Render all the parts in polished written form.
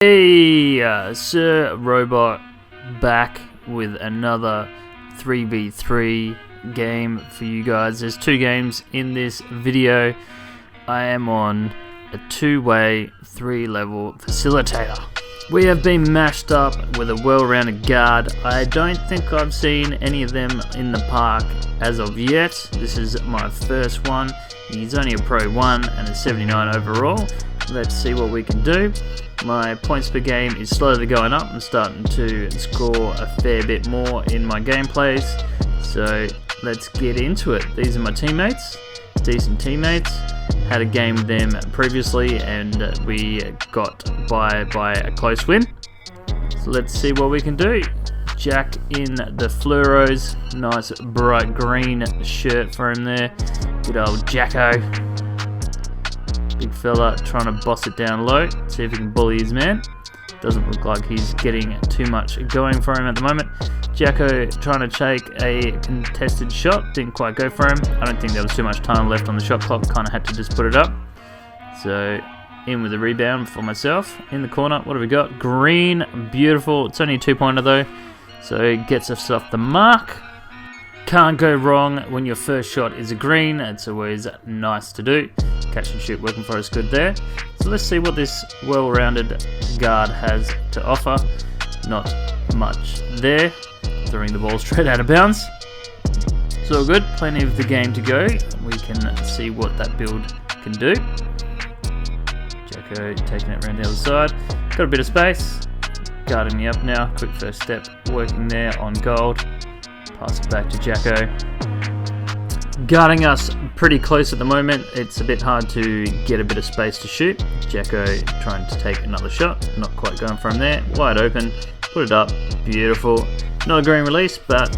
Hey, Sir Robot back with another 3v3 game for you guys. There's two games in this video. I am on a two-way, three-level facilitator. We have been mashed up with a well-rounded guard. I don't think I've seen any of them in the park as of yet. This is my first one. He's only a Pro 1 and a 79 overall. Let's see what we can do. My points per game is slowly going up. I'm starting to score a fair bit more in my gameplays. So let's get into it. These are my teammates, decent teammates. Had a game with them previously and we got by a close win. So let's see what we can do. Jack in the fluoros, nice bright green shirt for him there. Good old Jacko. Big fella trying to boss it down low, see if he can bully his man. Doesn't look like he's getting too much going for him at the moment. Jacko trying to take a contested shot, didn't quite go for him. I don't think there was too much time left on the shot clock, kind of had to just put it up. So in with the rebound for myself. In the corner, what have we got? Green, beautiful. It's only a 2-pointer though, so it gets us off the mark. Can't go wrong when your first shot is a green. It's always nice to do. Catch and shoot working for us good there. So let's see what this well-rounded guard has to offer. Not much there. Throwing the ball straight out of bounds. It's all good. Plenty of the game to go. We can see what that build can do. Jacko taking it around the other side. Got a bit of space. Guarding me up now. Quick first step working there on gold. Pass it back to Jacko. Guarding us pretty close at the moment. It's a bit hard to get a bit of space to shoot. Jacko trying to take another shot. Not quite going from there. Wide open. Put it up. Beautiful. Not a green release, but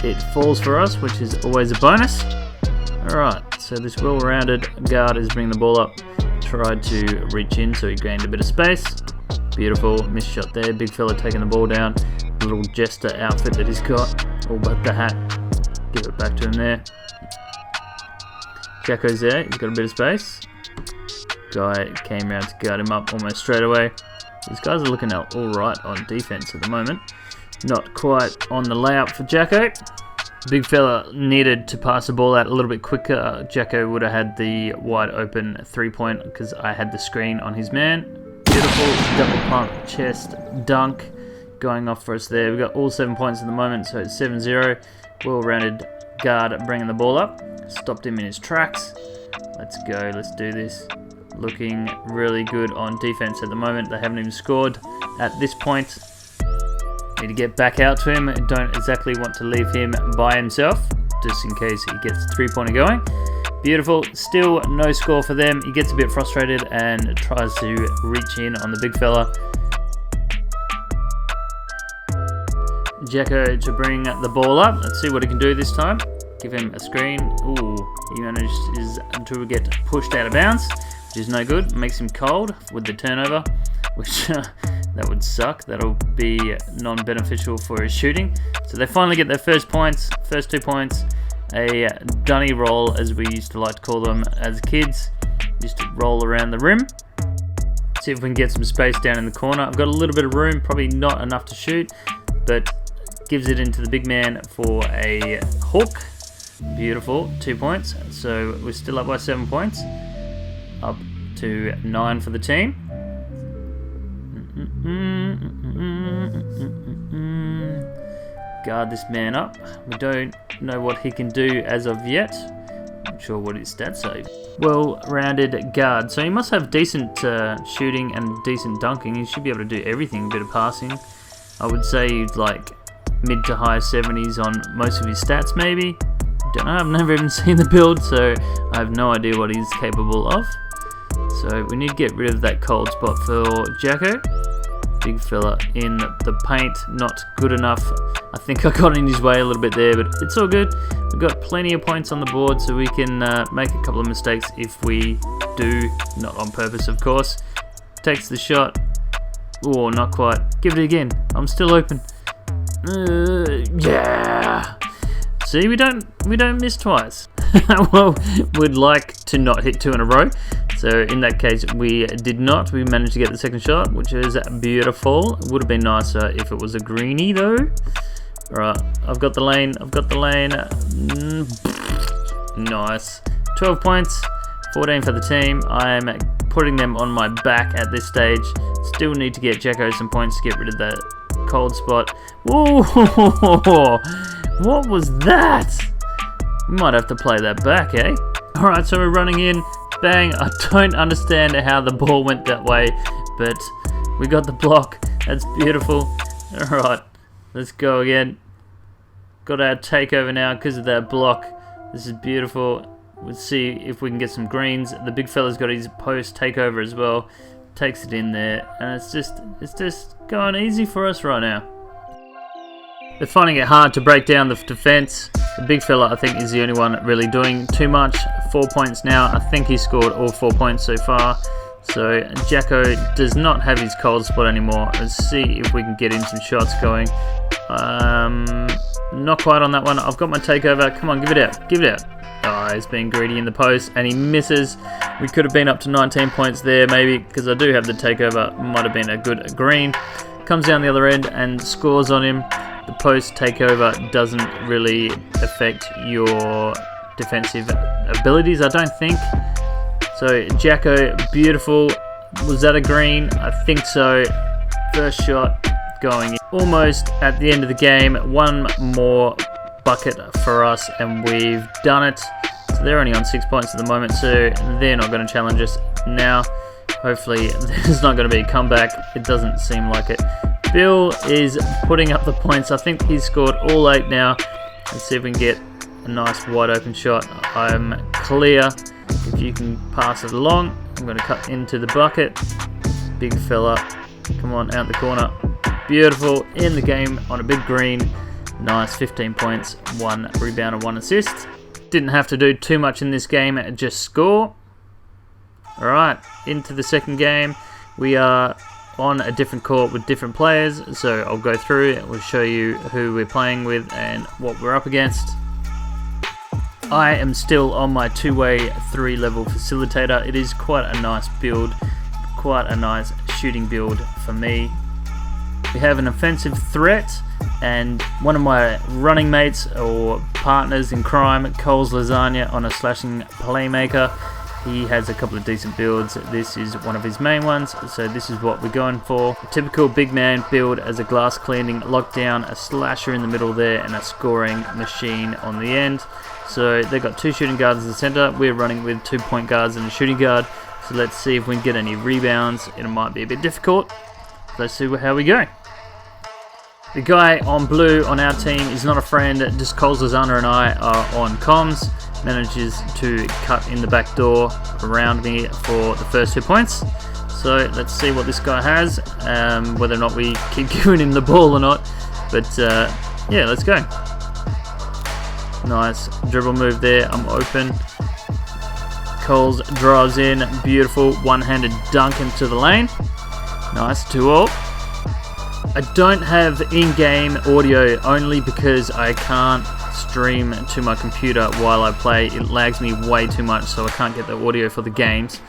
it falls for us, which is always a bonus. Alright, so this well-rounded guard is bringing the ball up. Tried to reach in, so he gained a bit of space. Beautiful. Missed shot there. Big fella taking the ball down. Little jester outfit that he's got. All but the hat. Give it back to him there. Jacko's there, he's got a bit of space. Guy came around to guard him up almost straight away. These guys are looking alright on defense at the moment. Not quite on the layup for Jacko. Big fella needed to pass the ball out a little bit quicker. Jacko would have had the wide open 3-point because I had the screen on his man. Beautiful double pump chest dunk going off for us there. We've got all 7 points at the moment, so it's 7-0. Well-rounded guard bringing the ball up. Stopped him in his tracks. Let's go, let's do this. Looking really good on defense at the moment. They haven't even scored at this point. Need to get back out to him. Don't exactly want to leave him by himself, just in case he gets a 3-pointer going. Beautiful, still no score for them. He gets a bit frustrated and tries to reach in on the big fella. Jacko to bring the ball up. Let's see what he can do this time. Give him a screen. Ooh, he manages to get pushed out of bounds, which is no good. Makes him cold with the turnover, which that would suck. That'll be non-beneficial for his shooting. So they finally get their first points, first 2 points. A dunny roll, as we used to like to call them as kids. Used to roll around the rim. See if we can get some space down in the corner. I've got a little bit of room, probably not enough to shoot, but gives it into the big man for a hook. Beautiful, 2 points. So we're still up by 7 points. Up to 9 for the team. Guard this man up. We don't know what he can do as of yet. Not sure what his stats say. Well-rounded guard. So he must have decent shooting and decent dunking. He should be able to do everything. A bit of passing. I would say like mid to high 70s on most of his stats maybe. Don't know, I've never even seen the build, so I have no idea what he's capable of. So we need to get rid of that cold spot for Jacko. Big fella in the paint, not good enough. I think I got in his way a little bit there, but it's all good. We've got plenty of points on the board, so we can make a couple of mistakes if we do, not on purpose of course. Takes the shot. Oh, not quite. Give it again. I'm still open. Yeah. See, we don't miss twice. Well, we'd like to not hit 2 in a row. So in that case, we did not. We managed to get the second shot, which is beautiful. It would have been nicer if it was a greenie though. Alright, I've got the lane. Nice. 12 points, 14 for the team. I'm putting them on my back at this stage. Still need to get Jacko some points to get rid of that cold spot. Whoa! What was that? We might have to play that back, eh? Alright, so we're running in. Bang. I don't understand how the ball went that way, but we got the block. That's beautiful. Alright, let's go again. Got our takeover now because of that block. This is beautiful. Let's see if we can get some greens. The big fella's got his post takeover as well. Takes it in there, and it's just going easy for us right now. They're finding it hard to break down the defense. The big fella, I think, is the only one really doing too much. 4 points now. I think he scored all 4 points so far. So Jacko does not have his cold spot anymore. Let's see if we can get in some shots going. Not quite on that one. I've got my takeover. Come on, give it out. Give it out. Oh, he's being greedy in the post, and he misses. We could have been up to 19 points there, maybe, because I do have the takeover. Might have been a good green. Comes down the other end and scores on him. The post takeover doesn't really affect your defensive abilities, I don't think. So Jacko, beautiful. Was that a green? I think so. First shot going in. Almost at the end of the game. One more bucket for us and we've done it. So they're only on 6 points at the moment, so they're not going to challenge us now. Hopefully there's not going to be a comeback. It doesn't seem like it. Bill is putting up the points. I think he's scored all 8 now. Let's see if we can get a nice wide open shot. I'm clear. If you can pass it along, I'm going to cut into the bucket. Big fella. Come on, out the corner. Beautiful. In the game on a big green. Nice, 15 points, 1 rebound and 1 assist. Didn't have to do too much in this game, just score. Alright, into the second game. We are on a different court with different players, so I'll go through it. We'll show you who we're playing with and what we're up against. I am still on my 2-way 3-level facilitator. It is quite a nice build, quite a nice shooting build for me. We have an offensive threat, and one of my running mates or partners in crime, Cole's Lasagna, on a slashing playmaker. He has a couple of decent builds. This is one of his main ones, so this is what we're going for. A typical big man build as a glass cleaning lockdown, a slasher in the middle there, and a scoring machine on the end. So they've got 2 shooting guards in the center. We're running with 2 point guards and a shooting guard. So let's see if we can get any rebounds. It might be a bit difficult. Let's see how we go. The guy on blue on our team is not a friend. Just Coles Lasagna and I are on comms. Manages to cut in the back door around me for the first 2 points. So let's see what this guy has, whether or not we keep giving him the ball or not. But yeah, let's go. Nice dribble move there. I'm open. Coles drives in. Beautiful one-handed dunk into the lane. Nice, 2-all. I don't have in-game audio only because I can't stream to my computer while I play. It lags me way too much, so I can't get the audio for the games.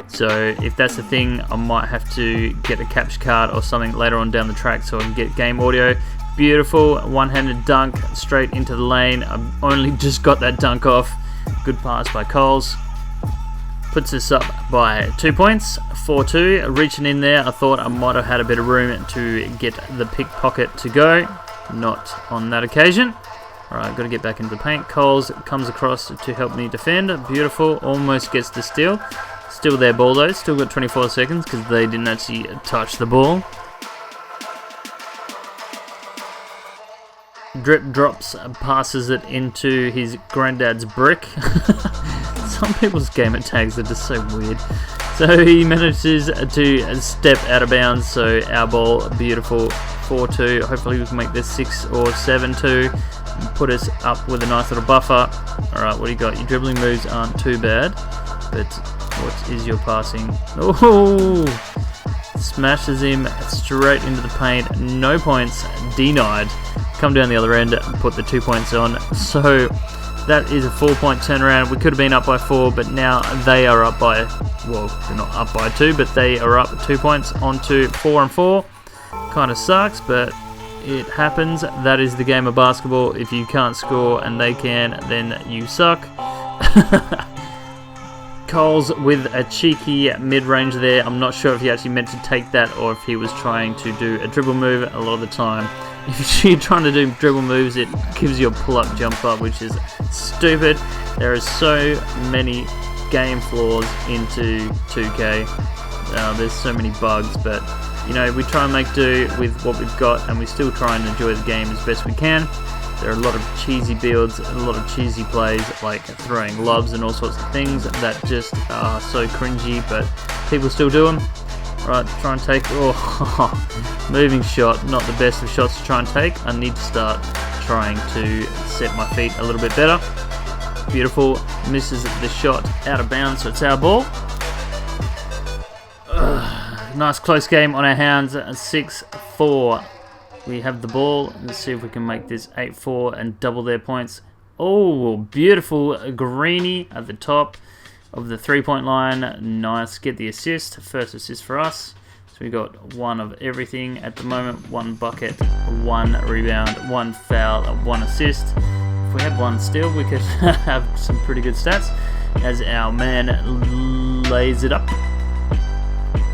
So if that's the thing, I might have to get a capture card or something later on down the track so I can get game audio. Beautiful one-handed dunk straight into the lane. I've only just got that dunk off. Good pass by Coles. Puts us up by 2 points, 4-2. Reaching in there, I thought I might have had a bit of room to get the pickpocket to go. Not on that occasion. Alright, got to get back into the paint. Coles comes across to help me defend. Beautiful, almost gets the steal. Still their ball though, still got 24 seconds because they didn't actually touch the ball. Drip drops, passes it into his granddad's brick. Some people's gamer tags are just so weird. So he manages to step out of bounds, so our ball, beautiful, 4-2. Hopefully we can make this 6 or 7-2 and put us up with a nice little buffer. Alright, what do you got? Your dribbling moves aren't too bad, but what is your passing? Oh! Smashes him straight into the paint. No points, denied. Come down the other end, put the 2 points on. So That is a 4-point turnaround. We could have been up by 4, but now they are up by, well, they're not up by 2, but they are up 2 points onto 4 and 4. Kind of sucks, but it happens. That is the game of basketball. If you can't score and they can, then you suck. Coles with a cheeky mid-range there. I'm not sure if he actually meant to take that or if he was trying to do a dribble move. A lot of the time, if you're trying to do dribble moves, it gives you a pull-up jump up, which is stupid. There are so many game flaws into 2K. There's so many bugs, but you know, we try and make do with what we've got, and we still try and enjoy the game as best we can. There are a lot of cheesy builds, a lot of cheesy plays, like throwing lobs and all sorts of things that just are so cringy, but people still do them. Right, try and take, moving shot, not the best of shots to try and take. I need to start trying to set my feet a little bit better. Beautiful, misses the shot out of bounds, so it's our ball. Nice close game on our hands, 6-4. We have the ball. Let's see if we can make this 8-4 and double their points. Oh, beautiful greenie at the top of the 3-point line. Nice. Get the assist. First assist for us. So we got one of everything at the moment. 1 bucket, 1 rebound, 1 foul, 1 assist. If we had 1 steal, we could have some pretty good stats as our man lays it up.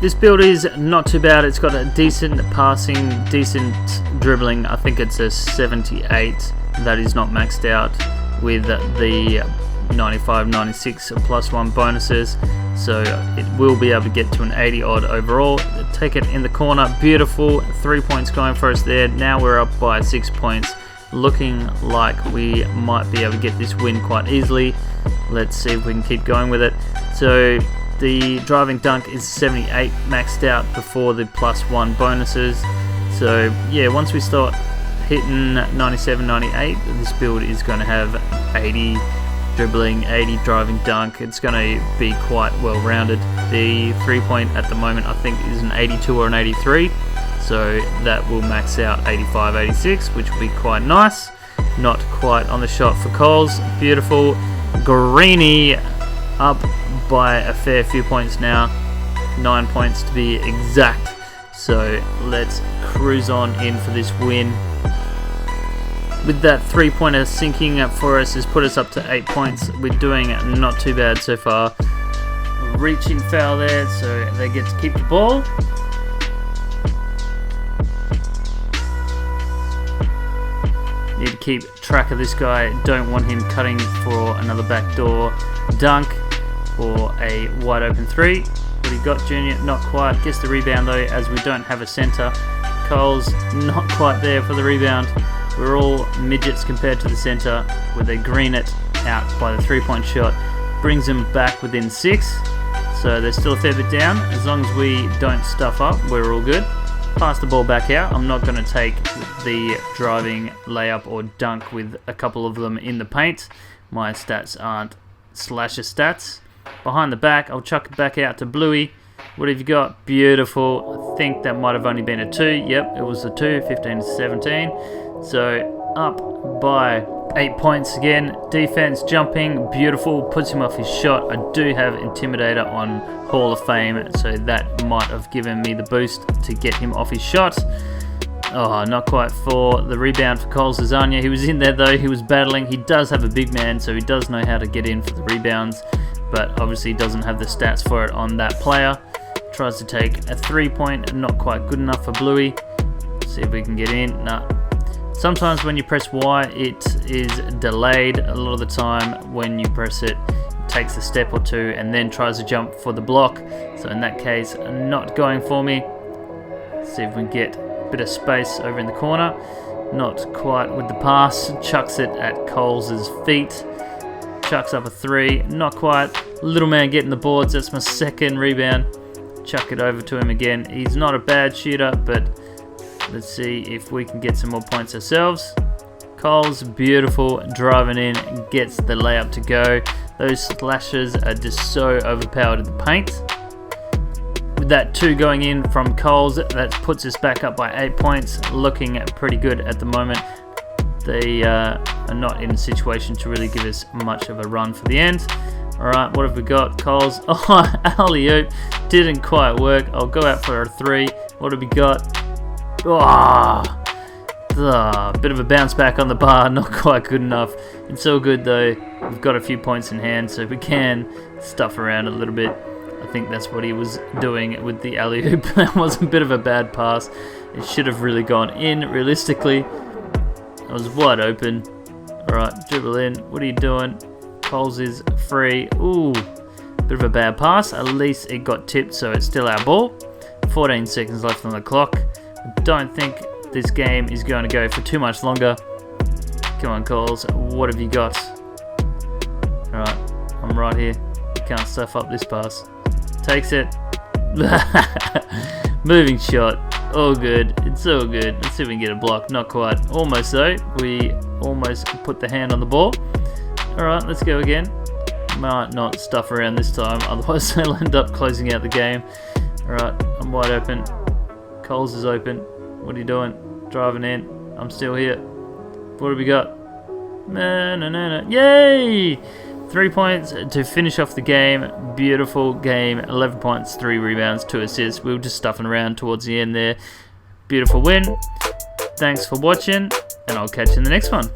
This build is not too bad. It's got a decent passing, decent dribbling. I think it's a 78 that is not maxed out with the 95, 96 plus 1 bonuses. So it will be able to get to an 80 odd overall. Take it in the corner. Beautiful. 3 points going for us there. Now we're up by 6 points. Looking like we might be able to get this win quite easily. Let's see if we can keep going with it. So the driving dunk is 78 maxed out before the plus 1 bonuses. So yeah, once we start hitting 97, 98, this build is going to have 80 dribbling, 80 driving dunk. It's going to be quite well rounded. The 3-point at the moment I think is an 82 or an 83. So that will max out 85, 86, which will be quite nice. Not quite on the shot for Coles. Beautiful. Greenie up by a fair few points now, 9 points to be exact. So let's cruise on in for this win. With that 3-pointer sinking up for us has put us up to 8 points. We're doing not too bad so far. Reaching foul there, so they get to keep the ball. Need to keep track of this guy. Don't want him cutting for another backdoor dunk or a wide open 3. What he got, Junior? Not quite. Gets the rebound though, as we don't have a center. Cole's not quite there for the rebound. We're all midgets compared to the center, where they green it out by the 3-point shot. Brings them back within 6. So they're still a fair bit down. As long as we don't stuff up, we're all good. Pass the ball back out. I'm not going to take the driving layup or dunk with a couple of them in the paint. My stats aren't slasher stats. Behind the back, I'll chuck it back out to Bluey. What have you got? Beautiful. I think that might have only been a 2. Yep, it was a 2, 15 to 17. So up by 8 points again. Defense jumping, beautiful, puts him off his shot. I do have Intimidator on Hall of Fame, so that might have given me the boost to get him off his shot. Oh, not quite for the rebound for Cole Zazania. He was in there though, he was battling. He does have a big man, so he does know how to get in for the rebounds, but obviously doesn't have the stats for it on that player. Tries to take a 3-point, not quite good enough for Bluey. See if we can get in. Nah. Sometimes when you press Y, it is delayed. A lot of the time when you press it, it takes a step or two and then tries to jump for the block. So in that case, not going for me. See if we can get a bit of space over in the corner. Not quite with the pass. Chucks it at Coles' feet. Chucks up a 3. Not quite. Little man getting the boards. That's my second rebound. Chuck it over to him again. He's not a bad shooter, but let's see if we can get some more points ourselves. Coles, beautiful, driving in, gets the layup to go. Those slashes are just so overpowered in the paint. With that 2 going in from Coles, that puts us back up by 8 points. Looking pretty good at the moment. they are not in a situation to really give us much of a run for the end. Alright, what have we got? Coles. Oh, alley-oop. Didn't quite work. I'll go out for a 3. What have we got? Oh, bit of a bounce back on the bar. Not quite good enough. It's all good though. We've got a few points in hand, so we can stuff around a little bit. I think that's what he was doing with the alley-oop. That was a bit of a bad pass. It should have really gone in, realistically. It was wide open. Alright, dribble in. What are you doing? Coles is free. Ooh, bit of a bad pass. At least it got tipped, so it's still our ball. 14 seconds left on the clock. I don't think this game is going to go for too much longer. Come on, Coles. What have you got? Alright, I'm right here. You can't stuff up this pass. Takes it. Moving shot. All good. It's all good. Let's see if we can get a block. Not quite. Almost though. We almost put the hand on the ball. Alright, let's go again. Might not stuff around this time, otherwise they'll end up closing out the game. Alright, I'm wide open. Coles is open. What are you doing? Driving in. I'm still here. What have we got? No. Yay! 3 points to finish off the game. Beautiful game. 11 points, 3 rebounds, 2 assists. We were just stuffing around towards the end there. Beautiful win. Thanks for watching, and I'll catch you in the next one.